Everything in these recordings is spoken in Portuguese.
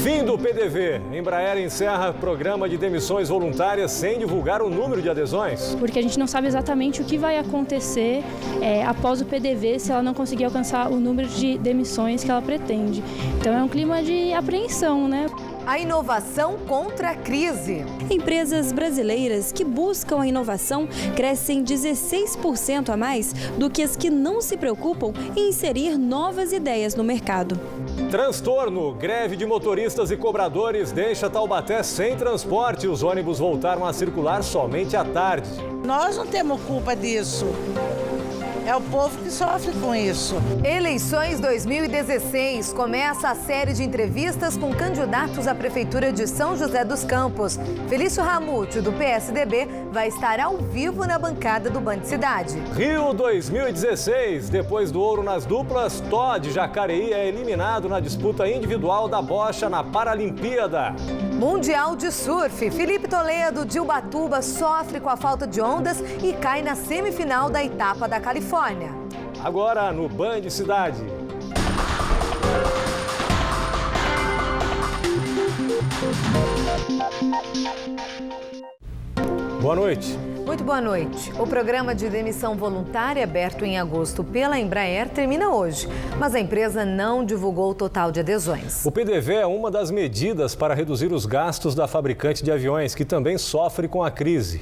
Fim do PDV. Embraer encerra programa de demissões voluntárias sem divulgar o número de adesões. Porque a gente não sabe exatamente o que vai acontecer após o PDV se ela não conseguir alcançar o número de demissões que ela pretende. Então é um clima de apreensão, né? A inovação contra a crise. Empresas brasileiras que buscam a inovação crescem 16% a mais do que as que não se preocupam em inserir novas ideias no mercado. Transtorno. Greve de motoristas e cobradores deixa Taubaté sem transporte. Os ônibus voltaram a circular somente à tarde. Nós não temos culpa disso. É o povo que sofre com isso. Eleições 2016. Começa a série de entrevistas com candidatos à Prefeitura de São José dos Campos. Felício Ramute, do PSDB, vai estar ao vivo na bancada do Band Cidade. Rio 2016. Depois do ouro nas duplas, Todd Jacareí é eliminado na disputa individual da bocha na Paralimpíada. Mundial de Surf. Felipe Toledo, de Ubatuba, sofre com a falta de ondas e cai na semifinal da etapa da Califórnia. Agora no Band Cidade. Boa noite. Muito boa noite. O programa de demissão voluntária, aberto em agosto pela Embraer, termina hoje, mas a empresa não divulgou o total de adesões. O PDV é uma das medidas para reduzir os gastos da fabricante de aviões, que também sofre com a crise.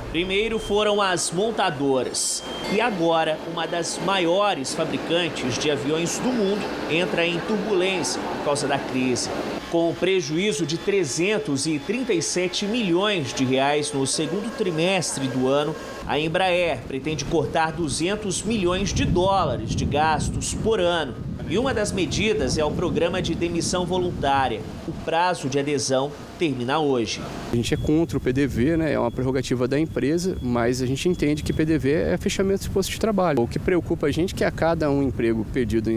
Primeiro foram as montadoras e agora uma das maiores fabricantes de aviões do mundo entra em turbulência por causa da crise. Com prejuízo de 337 milhões de reais no segundo trimestre do ano, a Embraer pretende cortar 200 milhões de dólares de gastos por ano. E uma das medidas é o programa de demissão voluntária. O prazo de adesão termina hoje. A gente é contra o PDV, né? É uma prerrogativa da empresa, mas a gente entende que PDV é fechamento de posto de trabalho. O que preocupa a gente é que a cada um emprego perdido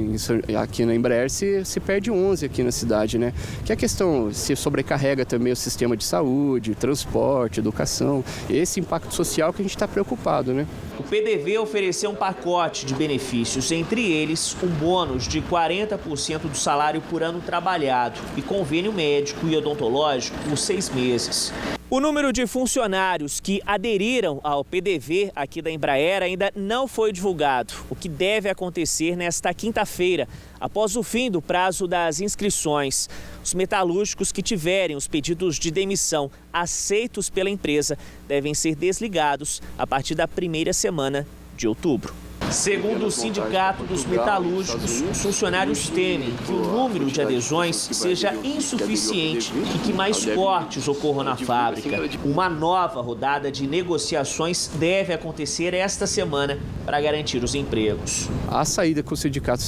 aqui na Embraer se perde 11 aqui na cidade, né? Que a questão se sobrecarrega também o sistema de saúde, transporte, educação. Esse impacto social que a gente está preocupado, né? O PDV ofereceu um pacote de benefícios, entre eles um bônus de 40% do salário por ano trabalhado e convênio médico e odontológico por 6 meses. O número de funcionários que aderiram ao PDV aqui da Embraer ainda não foi divulgado, o que deve acontecer nesta quinta-feira, após o fim do prazo das inscrições. Os metalúrgicos que tiverem os pedidos de demissão aceitos pela empresa devem ser desligados a partir da primeira semana de outubro. Segundo o Sindicato dos Metalúrgicos, os funcionários temem que o número de adesões seja insuficiente e que mais cortes ocorram na fábrica. Uma nova rodada de negociações deve acontecer esta semana para garantir os empregos. A saída que o sindicato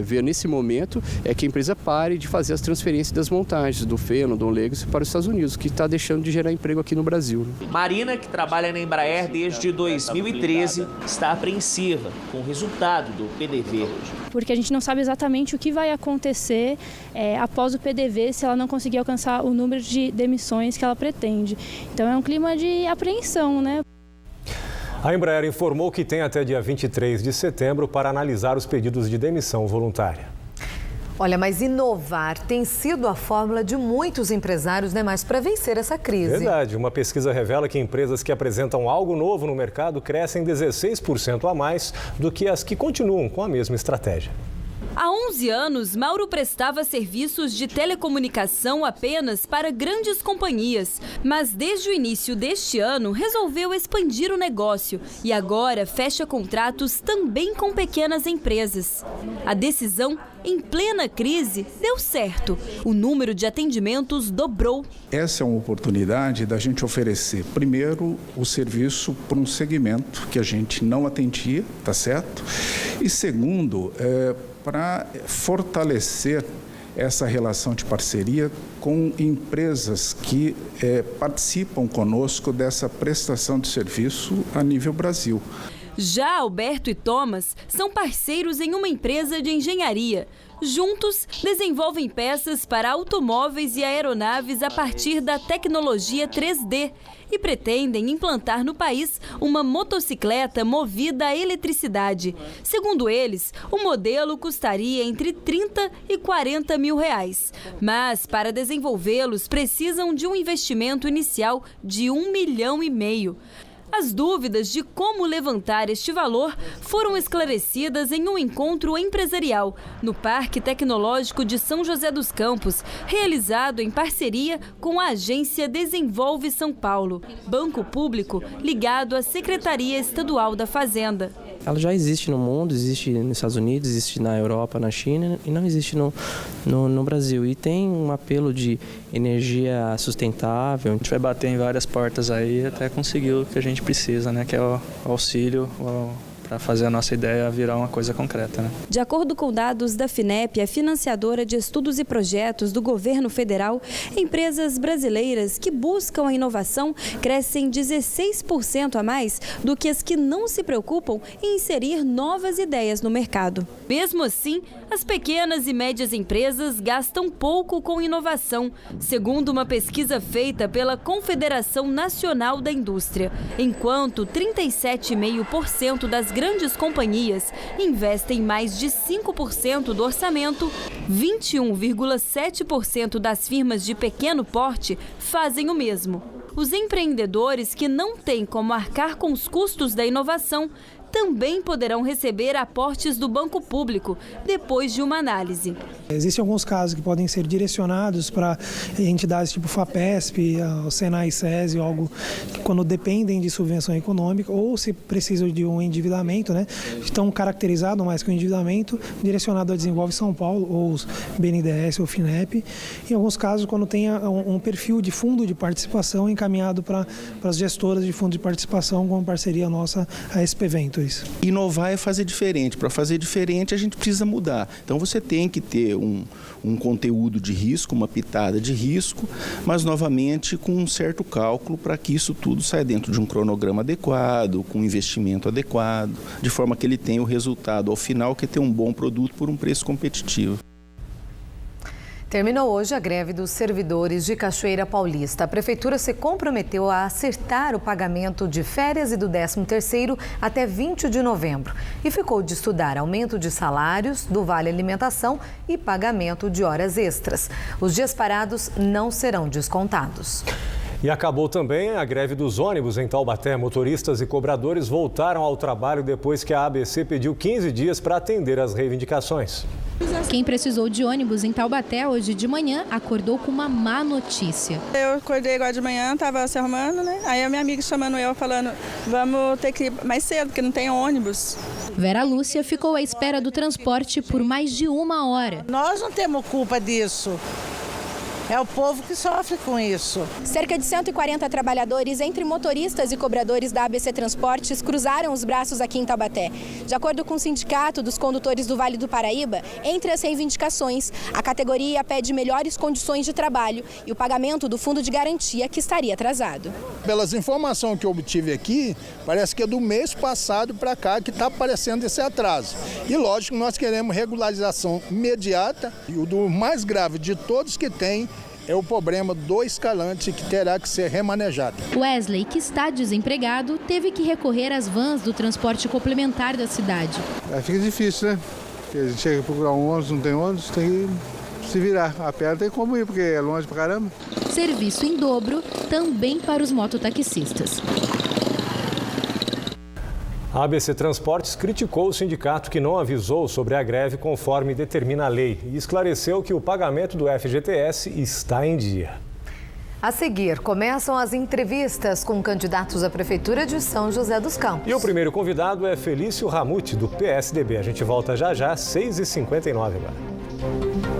vê nesse momento é que a empresa pare de fazer as transferências das montagens do Feno, do Legacy para os Estados Unidos, que está deixando de gerar emprego aqui no Brasil. Marina, que trabalha na Embraer desde 2013, está apreensiva com o resultado do PDV. Porque a gente não sabe exatamente o que vai acontecer após o PDV se ela não conseguir alcançar o número de demissões que ela pretende. Então é um clima de apreensão, né? A Embraer informou que tem até dia 23 de setembro para analisar os pedidos de demissão voluntária. Olha, mas inovar tem sido a fórmula de muitos empresários, né? Mas para vencer essa crise. Verdade. Uma pesquisa revela que empresas que apresentam algo novo no mercado crescem 16% a mais do que as que continuam com a mesma estratégia. Há 11 anos, Mauro prestava serviços de telecomunicação apenas para grandes companhias. Mas desde o início deste ano, resolveu expandir o negócio e agora fecha contratos também com pequenas empresas. A decisão, em plena crise, deu certo. O número de atendimentos dobrou. Essa é uma oportunidade da gente oferecer, primeiro, o serviço para um segmento que a gente não atendia, tá certo? E segundo, para fortalecer essa relação de parceria com empresas que participam conosco dessa prestação de serviço a nível Brasil. Já Alberto e Thomas são parceiros em uma empresa de engenharia. Juntos, desenvolvem peças para automóveis e aeronaves a partir da tecnologia 3D e pretendem implantar no país uma motocicleta movida a eletricidade. Segundo eles, o modelo custaria entre 30 e 40 mil reais. Mas, para desenvolvê-los, precisam de um investimento inicial de R$1,5 milhão. As dúvidas de como levantar este valor foram esclarecidas em um encontro empresarial no Parque Tecnológico de São José dos Campos, realizado em parceria com a agência Desenvolve São Paulo, banco público ligado à Secretaria Estadual da Fazenda. Ela já existe no mundo, existe nos Estados Unidos, existe na Europa, na China e não existe no Brasil. E tem um apelo de energia sustentável. A gente vai bater em várias portas aí até conseguir o que a gente precisa, né? Que é o auxílio para fazer a nossa ideia virar uma coisa concreta, né? De acordo com dados da FINEP, a financiadora de estudos e projetos do governo federal, empresas brasileiras que buscam a inovação crescem 16% a mais do que as que não se preocupam em inserir novas ideias no mercado. Mesmo assim, as pequenas e médias empresas gastam pouco com inovação, segundo uma pesquisa feita pela Confederação Nacional da Indústria, enquanto 37,5% das grandes companhias investem mais de 5% do orçamento, 21,7% das firmas de pequeno porte fazem o mesmo. Os empreendedores que não têm como arcar com os custos da inovação também poderão receber aportes do banco público depois de uma análise. Existem alguns casos que podem ser direcionados para entidades tipo FAPESP, o Senai, SESI, algo que quando dependem de subvenção econômica ou se precisam de um endividamento, né, estão caracterizados mais que um endividamento direcionado a Desenvolve São Paulo ou os BNDES ou FINEP. Em alguns casos, quando tem um perfil de fundo de participação encaminhado para as gestoras de fundo de participação com parceria nossa a SP Ventures. Inovar é fazer diferente. Para fazer diferente, a gente precisa mudar. Então, você tem que ter um conteúdo de risco, uma pitada de risco, mas, novamente, com um certo cálculo para que isso tudo saia dentro de um cronograma adequado, com um investimento adequado, de forma que ele tenha o resultado, ao final, que é ter um bom produto por um preço competitivo. Terminou hoje a greve dos servidores de Cachoeira Paulista. A prefeitura se comprometeu a acertar o pagamento de férias e do 13º até 20 de novembro. E ficou de estudar aumento de salários, do Vale Alimentação e pagamento de horas extras. Os dias parados não serão descontados. E acabou também a greve dos ônibus em Taubaté. Motoristas e cobradores voltaram ao trabalho depois que a ABC pediu 15 dias para atender às reivindicações. Quem precisou de ônibus em Taubaté hoje de manhã acordou com uma má notícia. Eu acordei agora de manhã, estava se arrumando, né? Aí a minha amiga chamando eu, falando, vamos ter que ir mais cedo, porque não tem ônibus. Vera Lúcia ficou à espera do transporte por mais de 1 hora. Nós não temos culpa disso. É o povo que sofre com isso. Cerca de 140 trabalhadores, entre motoristas e cobradores da ABC Transportes, cruzaram os braços aqui em Taubaté. De acordo com o Sindicato dos Condutores do Vale do Paraíba, entre as reivindicações, a categoria pede melhores condições de trabalho e o pagamento do fundo de garantia, que estaria atrasado. Pelas informações que eu obtive aqui, parece que é do mês passado para cá que está aparecendo esse atraso. E lógico, nós queremos regularização imediata e o do mais grave de todos que tem é o problema do escalante que terá que ser remanejado. Wesley, que está desempregado, teve que recorrer às vans do transporte complementar da cidade. Fica difícil, né? Porque a gente chega a procurar um ônibus, não tem ônibus, tem que se virar. A pé não tem como ir, porque é longe pra caramba. Serviço em dobro também para os mototaxistas. A ABC Transportes criticou o sindicato que não avisou sobre a greve conforme determina a lei e esclareceu que o pagamento do FGTS está em dia. A seguir, começam as entrevistas com candidatos à Prefeitura de São José dos Campos. E o primeiro convidado é Felício Ramute, do PSDB. A gente volta já, 6h59 agora.